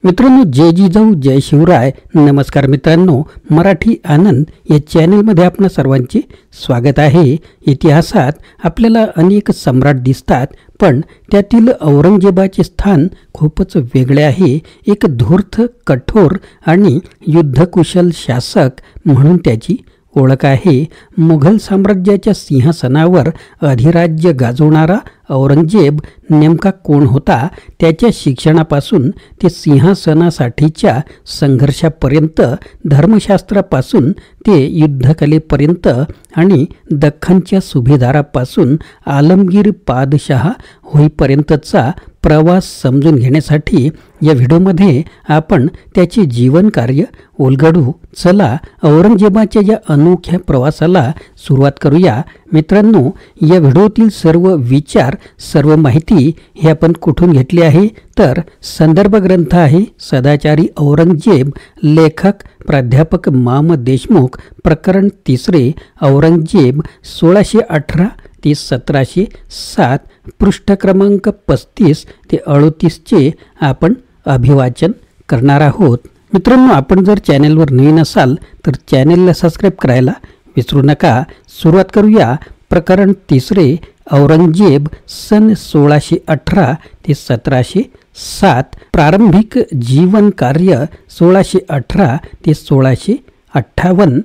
मित्रांनो, जय जिजाऊ जय शिवराय. नमस्कार मित्रांनो, मराठी आनंद या चॅनलमध्ये आपणा सर्वांचे स्वागत आहे. इतिहासात आपल्याला अनेक सम्राट दिसतात, पण त्यातील औरंगजेबाचे स्थान खूपच वेगळे आहे. एक धूर्त, कठोर आणि युद्धकुशल शासक म्हणून त्याची ओळख आहे. मुघल साम्राज्याच्या सिंहासनावर अधिराज्य गाजवणारा औरंगजेब नेमका कोण होता? त्याच्या शिक्षणापासून ते सिंहासनासाठीच्या संघर्षापर्यंत, धर्मशास्त्रापासून ते युद्धकलेपर्यंत आणि दख्खनच्या सुभेदारापासून आलमगीर पादशहा होईपर्यंतचा प्रवास समजून घेण्यासाठी या व्हिडिओमध्ये आपण त्याचे जीवन कार्य उलगडू. चला औरंगजेबाच्या या अनोख्या प्रवासाला सुरुवात करूया. मित्रांनो, या व्हिडिओतील सर्व विचार, सर्व माहिती हे आपण कुठून घेतली आहे? तर संदर्भ ग्रंथ आहे सदाचारी औरंगजेब, लेखक प्राध्यापक माम देशमुख, प्रकरण 3, औरंगजेब 1618 ते 1707, पृष्ठ क्रमांक 35 ते 38 आपण अभिवाचन करणार आहोत. मित्रांनो, आपण जर चॅनेलवर नवीन असाल तर चॅनेलला सबस्क्राईब करायला विसरू नका. सुरुवात करूया. प्रकरण 3, औरंगजेब सन 1618 ते 1707. प्रारंभिक जीवन कार्य 1618 ते 1658.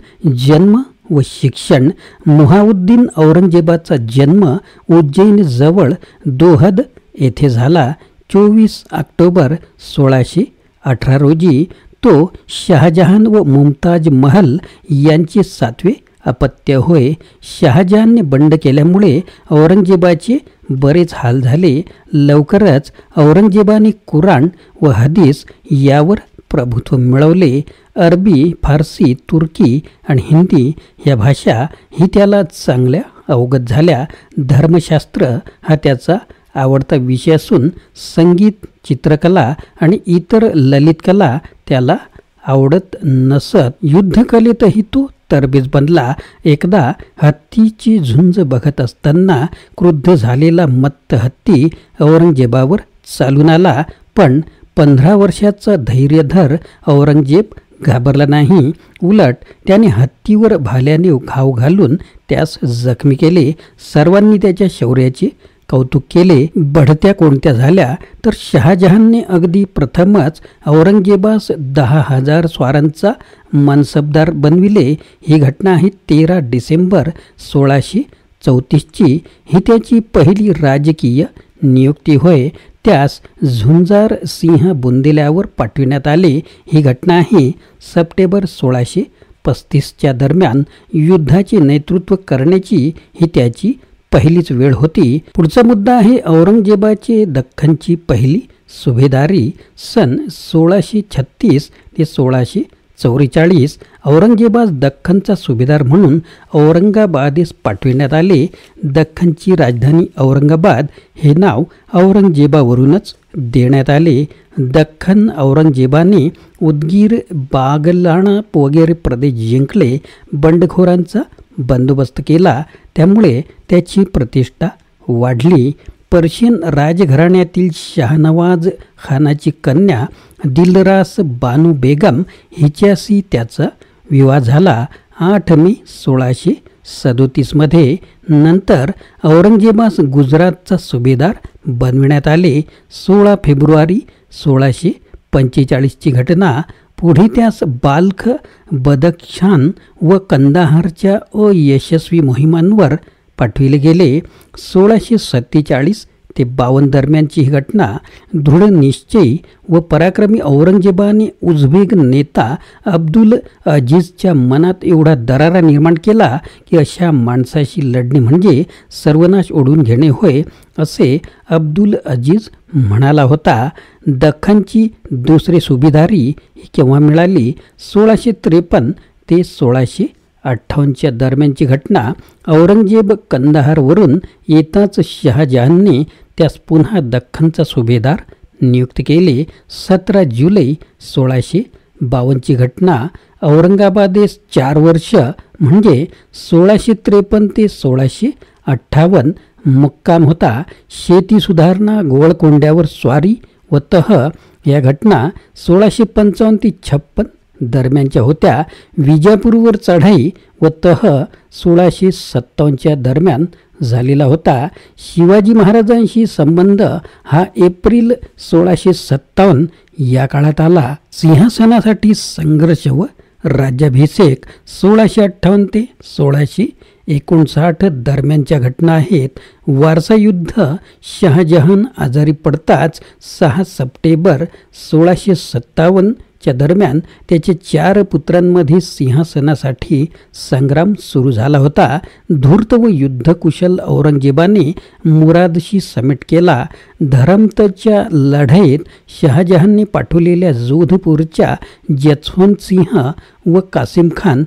जन्म व शिक्षण. मुहाउद्दीन औरंगजेबाचा जन्म उज्जैन जवळ दोहद येथे झाला. 24 ऑक्टोबर 1618 रोजी. तो शहाजहान व मुमताज महल यांचे 7वे अपत्य होय. शहाजहानने बंड केल्यामुळे औरंगजेबाचे बरेच हाल झाले. लवकरच औरंगजेबाने कुराण व हदीस यावर प्रभुत्व मिळवले. अरबी, फारसी, तुर्की आणि हिंदी या भाषा ही त्याला चांगल्या अवगत झाल्या. धर्मशास्त्र हा त्याचा आवडता विषय असून संगीत, चित्रकला आणि इतर ललित कला त्याला आवडत नसत. युद्धकलेतही तो तरबेज बनला. एकदा हत्तीची झुंज बघत असताना क्रुद्ध झालेला मत्त हत्ती औरंगजेबावर चालून आला, पण 15 वर्षाचा धैर्यधर औरंगजेब घाबरला नाही. उलट त्याने हत्तीवर भाल्याने घाव घालून त्यास जखमी केले. सर्वांनी त्याच्या शौर्याचे कौतुक केले. बढत्या कोणत्या झाल्या तर शहाजहानने अगदी प्रथमच औरंगजेबास 10,000 स्वारांचा मनसबदार बनविले. ही घटना आहे 13 डिसेंबर 1634ची. ही त्याची पहिली राजकीय नियुक्ती होय. त्यास झुंजार सिंह बुंदेल्यावर पाठविण्यात आले. ही घटना आहे सप्टेंबर 1635च्या दरम्यान. युद्धाचे नेतृत्व करण्याची ही त्याची पहिलीच वेळ होती. पुढचा मुद्दा आहे औरंगजेबाचे दख्खनची पहिली सुभेदारी. सन 1636 ते 1644 औरंगजेबास दख्खनचा सुभेदार म्हणून औरंगाबादेस पाठविण्यात आले. दख्खनची राजधानी औरंगाबाद हे नाव औरंगजेबावरूनच देण्यात आले. दख्खन औरंगजेबाने उदगीर, बागलाणा वगैरे प्रदेश जिंकले. बंडखोरांचा बंदोबस्त केला, त्यामुळे त्याची प्रतिष्ठा वाढली. पर्शियन राजघराण्यातील शाहनवाज खानाची कन्या दिलरास बानू बेगम हिच्याशी त्याचा विवाह झाला 8 मे 1637 नंतर औरंगजेबास गुजरातचा सुभेदार बनविण्यात आले. 16 फेब्रुवारी 1645ची घटना. पुढे त्यास बाल्ख, बदख्शान व कंदाहारच्या अयशस्वी मोहिमांवर पाठविले गेले. 1647 ते 52 दरम्यानची ही घटना. दृढ निश्चयी व पराक्रमी औरंगजेबाने उझबेक नेता अब्दुल अजीजच्या मनात एवढा दरारा निर्माण केला की अशा माणसाशी लढणे म्हणजे सर्वनाश ओढून घेणे होय, असे अब्दुल अजीज म्हणाला होता. दख्खनची दुसरी सुभेदारी ही केव्हा मिळाली? 1653 ते 1658च्या दरम्यानची घटना. औरंगजेब कंदाहारवरून येताच शहाजहानने त्यास पुन्हा दख्खनचा सुभेदार नियुक्त केले. 17 जुलै 1652ची घटना. औरंगाबादेस 4 वर्ष म्हणजे 1653 ते 1658 मुक्काम होता. शेती सुधारणा, गोळकोंड्यावर स्वारी व तह या घटना 1655 ते 56 दरम्यानच्या होत्या. विजापूरवर चढाई व तह 1657च्या दरम्यान झालेला होता. शिवाजी महाराजांशी संबंध हा एप्रिल 1657 या काळात आला. सिंहासनासाठी संघर्ष व राज्याभिषेक 1658 ते 1659 दरम्यानच्या घटना आहेत. वारसा युद्ध शहाजहान आजारी पडताच 6 सप्टेंबर 1657 च्या दरम्यान त्याच्या 4 पुत्रांमध्ये सिंहासनासाठी संग्राम सुरू झाला होता. धूर्त व युद्धकुशल औरंगजेबाने मुरादशी समेट केला. धरमतच्या लढाईत शहाजहानने पाठवलेल्या जोधपूरच्या जसवंत सिंह व कासिम खान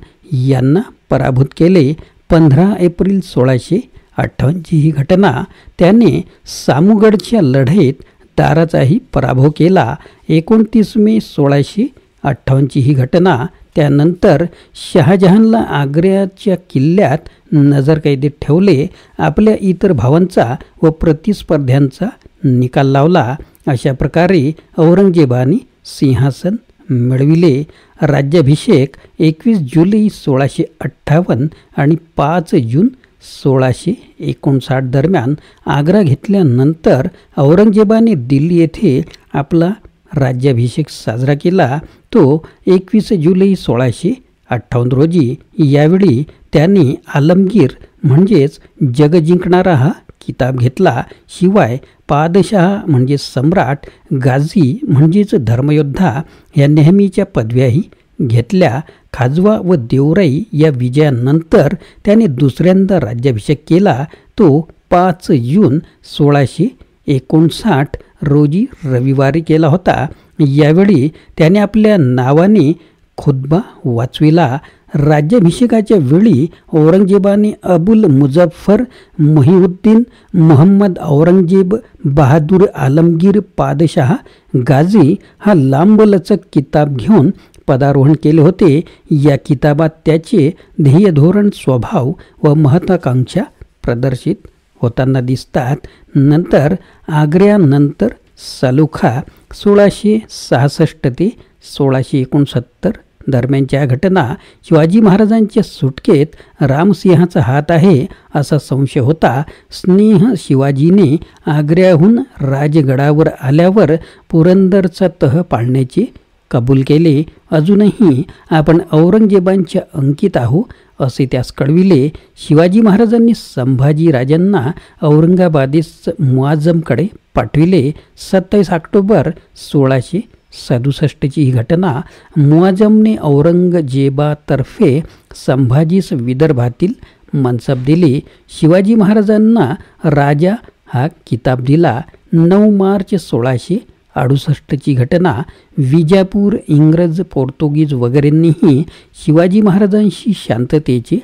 यांना पराभूत केले. 15 एप्रिल 1658 ही घटना. त्याने सामुगडच्या लढाईत दाराचाही पराभव केला. 29 मे 1658 ही घटना. त्यानंतर शहाजहानला आग्र्याच्या किल्ल्यात नजरकैदेत ठेवले. आपल्या इतर भावांचा व प्रतिस्पर्ध्यांचा निकाल लावला. अशा प्रकारे औरंगजेबाने सिंहासन मिळविले. राज्याभिषेक 21 जुलै 1658 आणि 5 जून 1659 दरम्यान. आग्रा घेतल्यानंतर औरंगजेबाने दिल्ली येथे आपला राज्याभिषेक साजरा केला. तो 21 जुलै 1658 रोजी. यावेळी त्यांनी आलमगीर म्हणजेच जग जिंकणारा हा किताब घेतला. शिवाय पादशाह म्हणजे सम्राट, गाझी म्हणजेच धर्मयोद्धा या नेहमीच्या पदव्याही घेतल्या. खाजवा व देवराई या विजयानंतर त्याने दुसऱ्यांदा राज्याभिषेक केला. तो 5 जून 1659 रोजी रविवारी केला होता. यावेळी त्याने आपल्या नावाने खुतबा वाचविला. राज्याभिषेकाच्या वेळी औरंगजेबाने अबुल मुझफ्फर मोहिउद्दीन मोहम्मद औरंगजेब बहादूर आलमगीर पादशाह गाझी हा लांबलचक किताब घेऊन पदारोहण केले होते. या किताबात त्याचे ध्येय धोरण, स्वभाव व महत्वाकांक्षा प्रदर्शित होताना दिसतात. नंतर आग्र्यानंतर सलोखा 1666 ते 1669 दरम्यानच्या घटना. शिवाजी महाराजांच्या सुटकेत रामसिंहाचा हात आहे असा संशय होता. स्नेह शिवाजीने आग्र्याहून राजगडावर आल्यावर पुरंदरचा तह पाडण्याचे कबूल केले. अजूनही आपण औरंगजेबांच्या अंकित आहो असे त्यास कळविले. शिवाजी महाराजांनी संभाजीराजांना औरंगाबादेस मुआझमकडे पाठविले. 27 ऑक्टोबर 1667 ही घटना. मुआझमने औरंगजेबातर्फे संभाजीस विदर्भातील मनसब दिली. शिवाजी महाराजांना राजा हा किताब दिला. 9 मार्च 1668 घटना. विजापूर, इंग्रज, पोर्तुगीज वगैरेंनीही शिवाजी महाराजांशी शांततेचे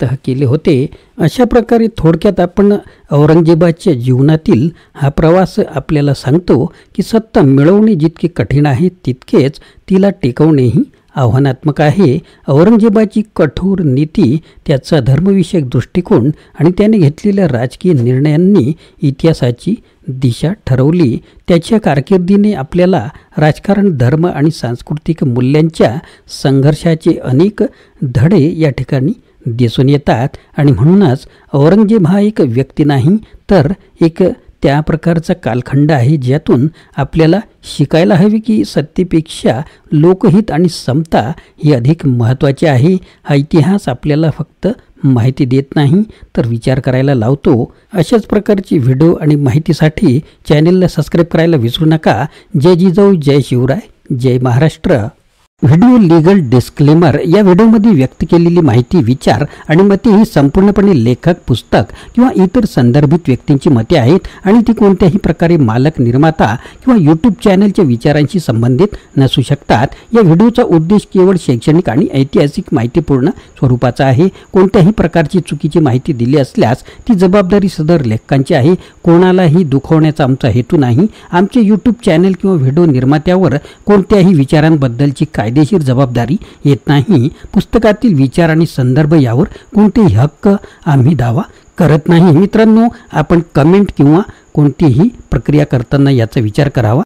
तह केले होते. अशा प्रकारे थोडक्यात आपण औरंगजेबाच्या जीवनातील हा प्रवास आपल्याला सांगतो की सत्ता मिळवणे जितके कठीण आहे तितकेच तिला टिकवणेही आव्हानात्मक आहे. औरंगजेबाची कठोर नीती, त्याचा धर्मविषयक दृष्टिकोन आणि त्याने घेतलेल्या राजकीय निर्णयांनी इतिहासाची दिशा ठरवली. त्याच्या कारकिर्दीने आपल्याला राजकारण, धर्म आणि सांस्कृतिक मूल्यांच्या संघर्षाचे अनेक धडे या ठिकाणी दिसून येतात. आणि म्हणूनच औरंगजेब हा एक व्यक्ती नाही तर एक त्या प्रकारचा कालखंड आहे ज्यातून आपल्याला शिकायला हवे की सत्तेपेक्षा लोकहित आणि समता ही अधिक महत्त्वाची आहे. हा इतिहास आपल्याला फक्त माहिती देत नाही तर विचार करायला लावतो. अशाच प्रकारची व्हिडिओ आणि माहितीसाठी चॅनेलला सबस्क्राईब करायला विसरू नका. जय जिजाऊ, जय शिवराय, जय महाराष्ट्र. Video legal disclaimer. या व्हिडिओमध्ये व्यक्त केलेली माहिती, विचार आणि मते ही संपूर्णपणे लेखक, पुस्तक किंवा इतर संदर्भित व्यक्तींची मते आहेत आणि ती कोणत्याही प्रकारे मालक, निर्माता किंवा यूट्यूब चॅनलच्या विचारांशी संबंधित नसू शकतात. या व्हिडिओचा उद्देश केवळ शैक्षणिक आणि ऐतिहासिक माहितीपूर्ण स्वरूपाचा आहे. कोणत्याही प्रकारची चुकीची माहिती दिली असल्यास ती जबाबदारी सदर लेखकांची आहे. कोणालाही दुखवण्याचा आमचा हेतू नाही. आमचे यूट्यूब चॅनल किंवा व्हिडिओ निर्मात्यावर कोणत्याही विचारांबद्दलची कायदेशीर जबाबदारी येत नाही. पुस्तकातील विचार आणि संदर्भ यावर कोणतेही हक्क आम्ही दावा करत नाही. मित्रांनो, आपण कमेंट किंवा कोणतीही प्रक्रिया करताना याचा विचार करावा.